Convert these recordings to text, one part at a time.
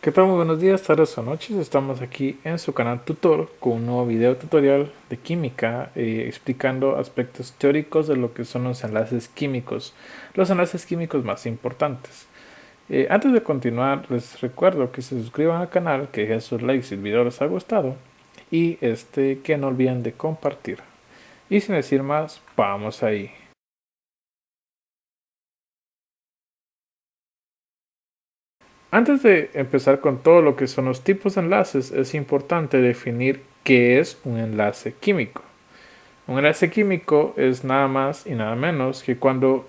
¿Qué tal? Muy buenos días, tardes o noches. Estamos aquí en su canal Tutor con un nuevo video tutorial de química explicando aspectos teóricos de lo que son los enlaces químicos más importantes. Antes de continuar, les recuerdo que se suscriban al canal, que dejen sus likes si el video les ha gustado y que no olviden de compartir. Y sin decir más, vamos ahí. Antes de empezar con todo lo que son los tipos de enlaces, es importante definir qué es un enlace químico. Un enlace químico es nada más y nada menos que cuando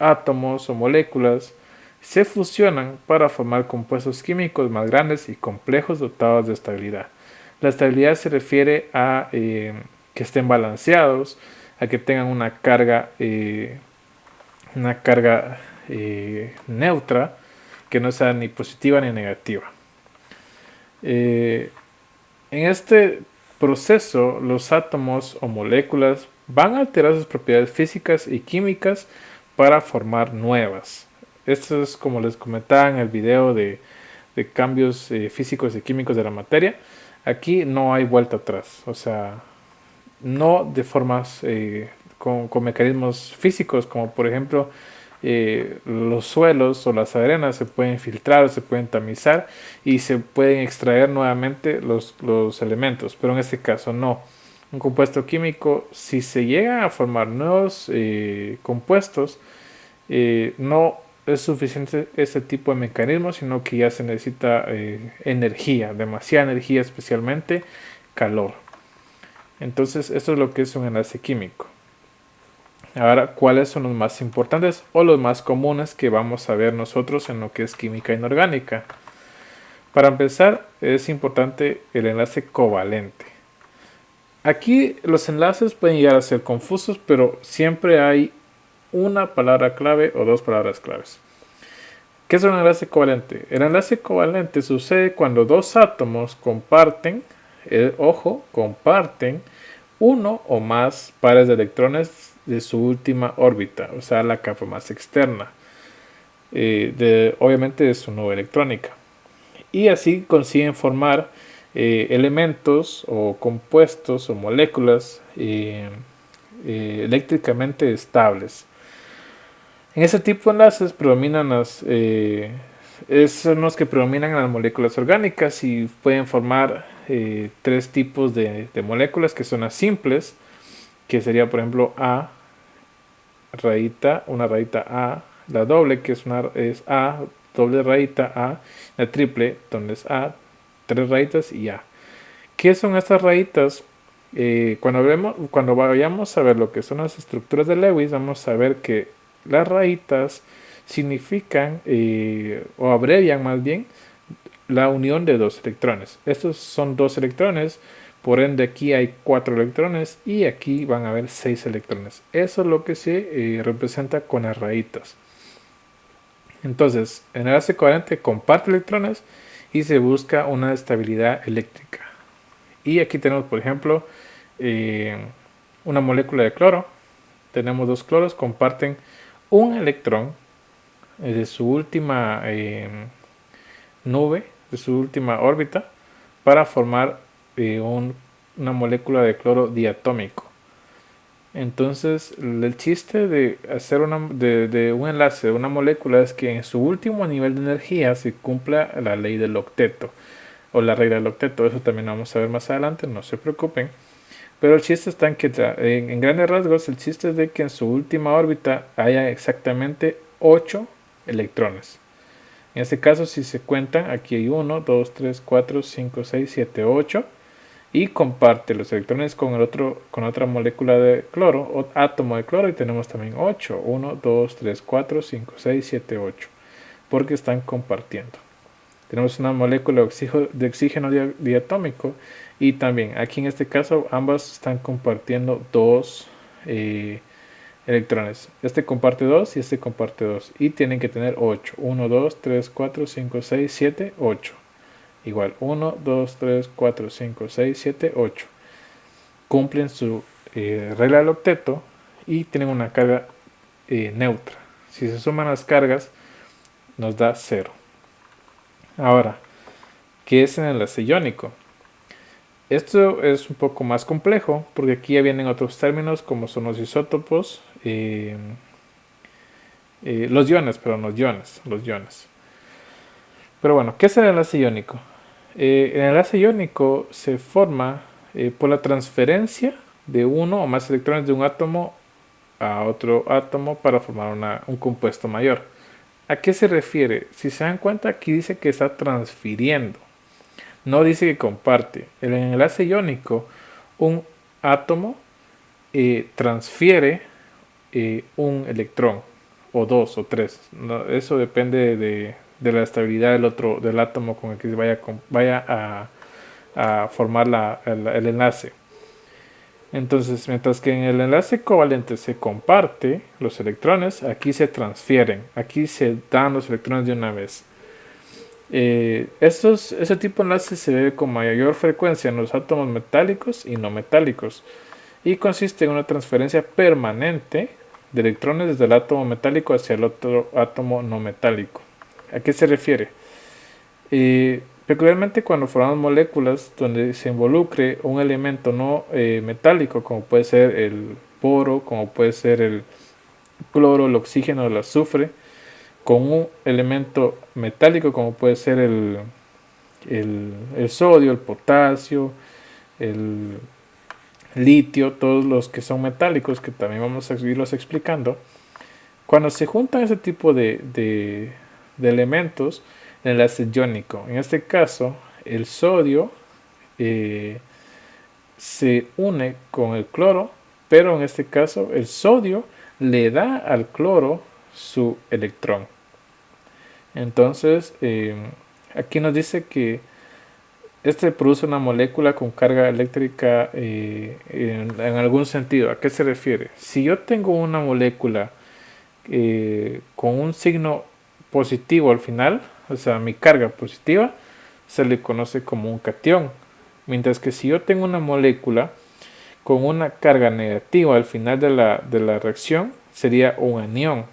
átomos o moléculas se fusionan para formar compuestos químicos más grandes y complejos dotados de estabilidad. La estabilidad se refiere a que estén balanceados, a que tengan una carga neutra, que no sea ni positiva ni negativa. En este proceso, los átomos o moléculas van a alterar sus propiedades físicas y químicas para formar nuevas. Esto es como les comentaba en el video de cambios físicos y químicos de la materia. Aquí no hay vuelta atrás, o sea, no de formas con mecanismos físicos, como por ejemplo los suelos o las arenas se pueden filtrar o se pueden tamizar y se pueden extraer nuevamente los elementos, pero en este caso no. Un compuesto químico, si se llegan a formar nuevos compuestos, no es suficiente este tipo de mecanismo, sino que ya se necesita energía, demasiada energía, especialmente calor. Entonces, esto es lo que es un enlace químico. Ahora, ¿cuáles son los más importantes o los más comunes que vamos a ver nosotros en lo que es química inorgánica? Para empezar, es importante el enlace covalente. Aquí los enlaces pueden llegar a ser confusos, pero siempre hay una palabra clave o dos palabras claves. ¿Qué es un enlace covalente? El enlace covalente sucede cuando dos átomos comparten, comparten uno o más pares de electrones de su última órbita, o sea, la capa más externa, obviamente de su nube electrónica. Y así consiguen formar elementos o compuestos o moléculas eléctricamente estables. En ese tipo de enlaces predominan son los que predominan en las moléculas orgánicas y pueden formar tres tipos de moléculas que son las simples, que sería por ejemplo A, una rayita A, la doble que es A, doble rayita A, la triple donde es A, tres rayitas y A. ¿Qué son estas rayitas? Cuando vayamos a ver lo que son las estructuras de Lewis, vamos a ver que las rayitas significan o abrevian más bien la unión de dos electrones. Estos son dos electrones, por ende aquí hay 4 electrones y aquí van a haber 6 electrones. Eso es lo que se representa con las rayitas. Entonces, el enlace covalente comparte electrones y se busca una estabilidad eléctrica. Y aquí tenemos, por ejemplo, una molécula de cloro. Tenemos dos cloros, comparten un electrón de su última nube, de su última órbita, para formar una molécula de cloro diatómico. Entonces, el chiste de hacer de un enlace de una molécula es que en su último nivel de energía se cumpla la ley del octeto o la regla del octeto. Eso también lo vamos a ver más adelante, no se preocupen. Pero el chiste está en que, en grandes rasgos, el chiste es de que en su última órbita haya exactamente 8 electrones. En este caso, si se cuentan, aquí hay 1, 2, 3, 4, 5, 6, 7, 8. Y comparte los electrones con otra molécula de cloro, o átomo de cloro, y tenemos también 8. 1, 2, 3, 4, 5, 6, 7, 8. Porque están compartiendo. Tenemos una molécula de oxígeno diatómico y también aquí en este caso ambas están compartiendo 2 electrones. Este comparte 2 y este comparte 2 y tienen que tener 8. 1, 2, 3, 4, 5, 6, 7, 8. Igual 1, 2, 3, 4, 5, 6, 7, 8. Cumplen su regla del octeto y tienen una carga neutra. Si se suman las cargas nos da 0. Ahora, ¿qué es el enlace iónico? Esto es un poco más complejo porque aquí ya vienen otros términos como son los isótopos, los iones, perdón, los iones. Pero bueno, ¿qué es el enlace iónico? El enlace iónico se forma por la transferencia de uno o más electrones de un átomo a otro átomo para formar un compuesto mayor. ¿A qué se refiere? Si se dan cuenta, aquí dice que está transfiriendo, no dice que comparte. El enlace iónico, un átomo transfiere un electrón, o dos, o tres. No, eso depende de la estabilidad del átomo con el que vaya a formar el enlace. Entonces, mientras que en el enlace covalente se comparte los electrones, aquí se transfieren, aquí se dan los electrones de una vez. Ese tipo de enlace se ve con mayor frecuencia en los átomos metálicos y no metálicos y consiste en una transferencia permanente de electrones desde el átomo metálico hacia el otro átomo no metálico. ¿A qué se refiere? Peculiarmente cuando formamos moléculas donde se involucre un elemento no metálico, como puede ser el boro, como puede ser el cloro, el oxígeno, el azufre, con un elemento metálico, como puede ser el sodio, el potasio, el litio, todos los que son metálicos, que también vamos a irlos explicando. Cuando se juntan ese tipo de elementos, el enlace iónico. En este caso, el sodio se une con el cloro, pero en este caso el sodio le da al cloro su electrón. Entonces, aquí nos dice que este produce una molécula con carga eléctrica en algún sentido. ¿A qué se refiere? Si yo tengo una molécula con un signo positivo al final, o sea, mi carga positiva, se le conoce como un catión. Mientras que si yo tengo una molécula con una carga negativa al final de la reacción, sería un anión.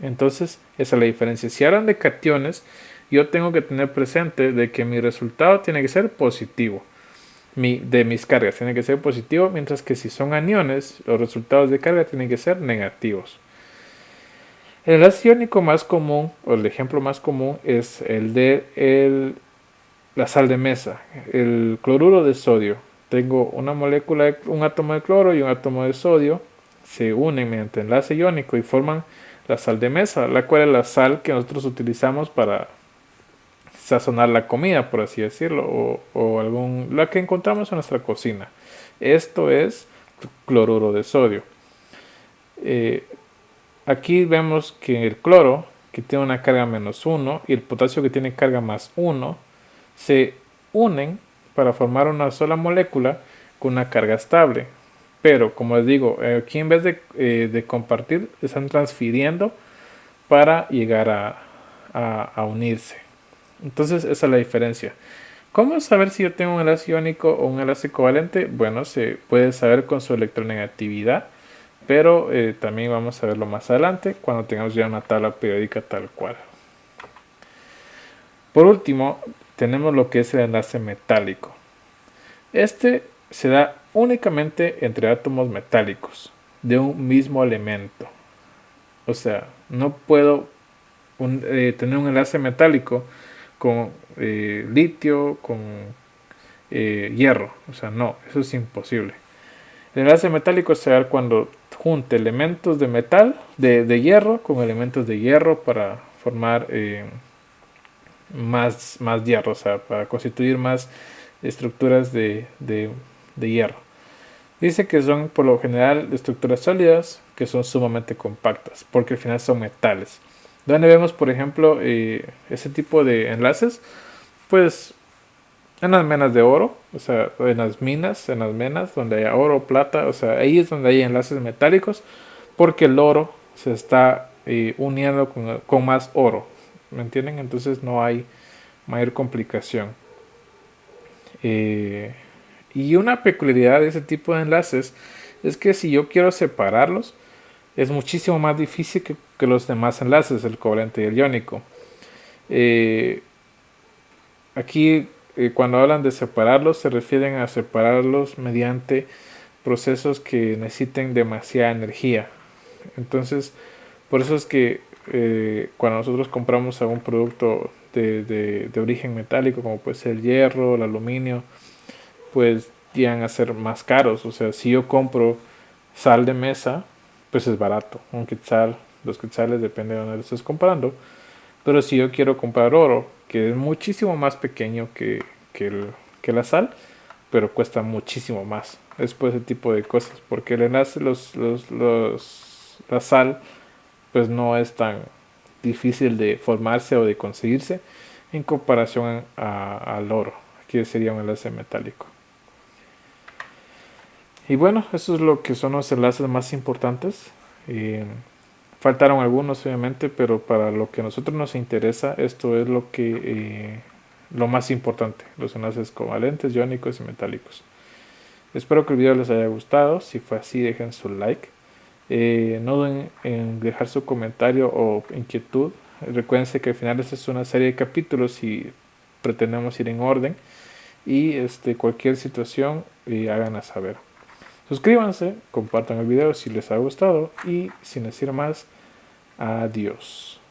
Entonces, esa es la diferencia. Si hablan de cationes, yo tengo que tener presente de que mi resultado tiene que ser positivo. De mis cargas tiene que ser positivo, mientras que si son aniones, los resultados de carga tienen que ser negativos. El enlace iónico más común, o el ejemplo más común, es el de la sal de mesa, el cloruro de sodio. Tengo una molécula, un átomo de cloro y un átomo de sodio, se unen mediante enlace iónico y forman la sal de mesa, la cual es la sal que nosotros utilizamos para sazonar la comida, por así decirlo, o la que encontramos en nuestra cocina. Esto es cloruro de sodio. Aquí vemos que el cloro, que tiene una carga -1, y el potasio, que tiene carga +1, se unen para formar una sola molécula con una carga estable. Pero, como les digo, aquí en vez de compartir, están transfiriendo para llegar a unirse. Entonces, esa es la diferencia. ¿Cómo saber si yo tengo un enlace iónico o un enlace covalente? Bueno, se puede saber con su electronegatividad, pero también vamos a verlo más adelante cuando tengamos ya una tabla periódica tal cual. Por último, tenemos lo que es el enlace metálico. Este se da únicamente entre átomos metálicos de un mismo elemento. O sea, no puedo tener un enlace metálico con litio, con hierro. O sea, no, eso es imposible. El enlace metálico se da cuando junte elementos de metal, de hierro, con elementos de hierro para formar más hierro, o sea, para constituir más estructuras de hierro. Dice que son por lo general estructuras sólidas que son sumamente compactas, porque al final son metales. Donde vemos, por ejemplo, ese tipo de enlaces, pues en las minas de oro, o sea, en las menas donde hay oro, plata, o sea, ahí es donde hay enlaces metálicos, porque el oro se está uniendo con más oro, ¿me entienden? Entonces no hay mayor complicación. Y una peculiaridad de ese tipo de enlaces es que si yo quiero separarlos, es muchísimo más difícil que los demás enlaces, el covalente y el iónico. aquí cuando hablan de separarlos se refieren a separarlos mediante procesos que necesiten demasiada energía. Entonces, por eso es que cuando nosotros compramos algún producto de origen metálico, como puede ser el hierro, el aluminio, pues llegan a ser más caros. O sea, si yo compro sal de mesa, pues es barato. Un quetzal, dos quetzales, depende de dónde lo estés comprando. Pero si yo quiero comprar oro, que es muchísimo más pequeño que, que la sal, pero cuesta muchísimo más. Es por ese tipo de cosas, porque el enlace, la sal, pues no es tan difícil de formarse o de conseguirse en comparación al oro, que sería un enlace metálico. Y bueno, eso es lo que son los enlaces más importantes. Eh, Faltaron algunos, obviamente, pero para lo que a nosotros nos interesa, esto es lo más importante, los enlaces covalentes, iónicos y metálicos. Espero que el video les haya gustado. Si fue así, dejen su like. No duden en dejar su comentario o inquietud. Recuerden que al final esta es una serie de capítulos y pretendemos ir en orden. Y cualquier situación, háganla saber. Suscríbanse, compartan el video si les ha gustado y sin decir más, adiós.